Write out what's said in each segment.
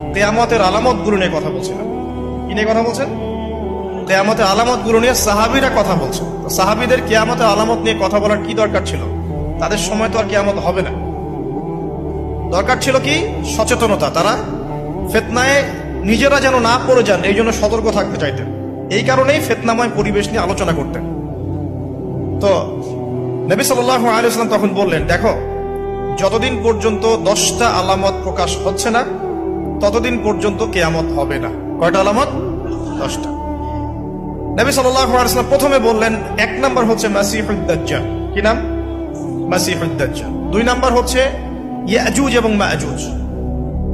কিয়ামতের আলামতগুলো নিয়ে কথা বলছিলেন। কি নিয়ে কথা বলছেন? কিয়ামতের আলামতগুলো নিয়ে সাহাবীরা কথা বলছেন। সাহাবীদের কিয়ামতের আলামত নিয়ে কথা বলার কি দরকার ছিল? তাদের সময় তো আর কিয়ামত হবে না। দরকার ছিল কি? সচেতনতা। তারা ফিতনায় নিজেরা যেন না পড়ে যান, এই জন্য সতর্ক থাকতে চাইতেন। এই কারণেই ফিতনাময় পরিবেশ নিয়ে আলোচনা করতেন। তো নবী সাল্লাল্লাহু আলাইহি ওয়াসাল্লাম তখন বললেন, দেখো, যতদিন পর্যন্ত 10টা আলামত প্রকাশ হচ্ছে না ততদিন পর্যন্ত কিয়ামত হবে না। কয়টা আলামত? 10টা। নবী সাল্লাল্লাহু আলাইহি ওয়াসাল্লাম প্রথমে বললেন, এক নাম্বার হচ্ছে মাসিহুদ দাজ্জাল। কি নাম? মাসিহুদ দাজ্জাল। 2 নাম্বার হচ্ছে ইয়াজুজ এবং মাজুজ।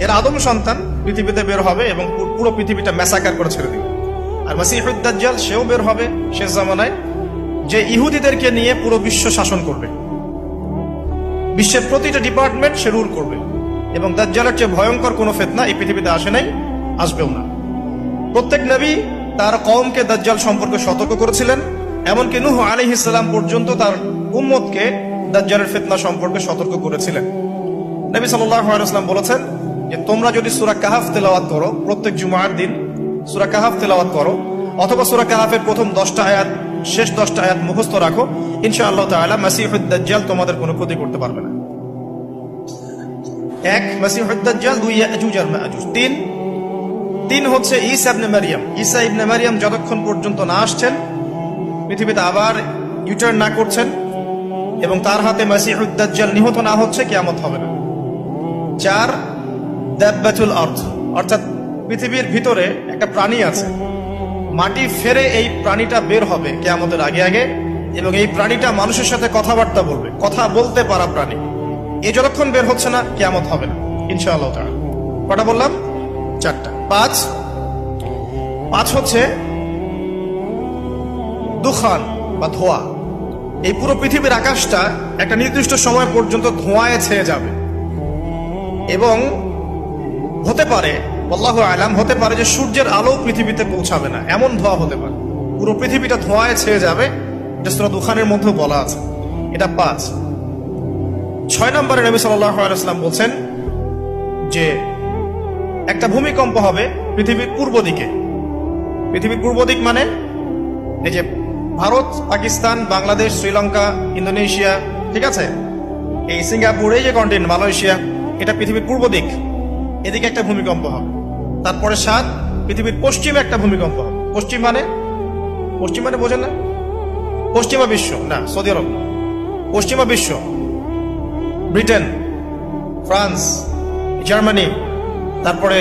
এর আদম সন্তান পৃথিবীতে বের হবে এবং পুরো পৃথিবীটা ম্যাসাকার করে ছেড়ে দিবে। আর মাসিহুদ দাজ্জাল সেও বের হবে শেষ জামানায়, যে ইহুদিদেরকে নিয়ে পুরো বিশ্ব শাসন করবে। বিশ্বের প্রতিটা ডিপার্টমেন্ট সে রুল করবে। এবং দাজ্জালের চেয়ে ভয়ঙ্কর কোনো ফিতনা এই পৃথিবীতে আসে নাই, আসবেও না। প্রত্যেক নবী তার কওমকে দাজ্জাল সম্পর্কে সতর্ক করেছিলেন। এমনকি নূহ আলাইহিস সালাম পর্যন্ত তার উম্মতকে দাজ্জালের ফিতনা সম্পর্কে সতর্ক করেছিলেন। নবী সাল্লাল্লাহু আলাইহি ওয়াসাল্লাম বলেছেন যে তোমরা যদি সূরা কাহাফ তেলাওয়াত করো, প্রত্যেক জুমার দিন সূরা কাহাফ তেলাওয়াত করো, অথবা সূরা কাহাফের প্রথম 10টা আয়াত, শেষ 10টা আয়াত মুখস্থ রাখো, ইনশাআল্লাহ তাআলা মাসিহুদ দাজ্জাল তোমাদের কোনো ক্ষতি করতে পারবে না। 1 মাসিহুদ দাজ্জাল, 2 ইয়াজুজ আর মাজুজ, 3 হচ্ছে ঈসা ইবনে মারইয়াম। ঈসা ইবনে মারইয়াম যতক্ষণ পর্যন্ত না আসছেন, পৃথিবীতে আবার ইউটার্ন না করছেন এবং তার হাতে মাসিহুদ দাজ্জাল নিহত না হচ্ছে, কিয়ামত হবে না। 4 দাব্বাতুল আরদ, অর্থাৎ পৃথিবীর ভিতরে একটা প্রাণী আছে, মাটি ফেরে এই প্রাণীটা বের হবে কিয়ামতের আগে আগে, এবং এই প্রাণীটা মানুষের সাথে কথাবার্তা বলবে, কথা বলতে পারা প্রাণী। এই যতক্ষণ বের হচ্ছে না, কিয়ামত হবে না ইনশাআল্লাহ তাআলা। কটা বললাম? 4টা। 5 হচ্ছে দুখান বা ধোঁয়া। এই পুরো পৃথিবীর আকাশটা একটা নির্দিষ্ট সময় পর্যন্ত ধোঁয়ায় ছেয়ে যাবে এবং হতে পারে, আল্লাহু আলাম, হতে পারে যে সূর্যের আলো পৃথিবীতে পৌঁছাবে না, এমন ধোঁয়া হতে পারে। পুরো পৃথিবীটা ধোঁয়ায় ছেয়ে যাবে, এটা সূরা দুখানের মধ্যে বলা আছে। এটা 5। 6 নম্বরে নবী সাল্লাল্লাহু আলাইহি ওয়াসাল্লাম বলছেন যে একটা ভূমিকম্প হবে পৃথিবীর পূর্ব দিকে। পৃথিবীর পূর্ব দিক মানে এই যে ভারত, পাকিস্তান, বাংলাদেশ, শ্রীলঙ্কা, ইন্দোনেশিয়া, ঠিক আছে, এই সিঙ্গাপুর, এই যে কন্টিনেন্ট, মালয়েশিয়া, এটা পৃথিবীর পূর্ব দিক। এদিকে একটা ভূমিকম্প হবে। তারপরে 7 পৃথিবীর পশ্চিমে একটা ভূমিকম্প হবে। পশ্চিম মানে বোঝেন না? পশ্চিমা বিশ্ব না, সৌদি আরব, পশ্চিমা বিশ্ব, ব্রিটেন, ফ্রান্স, জার্মানি, তারপরে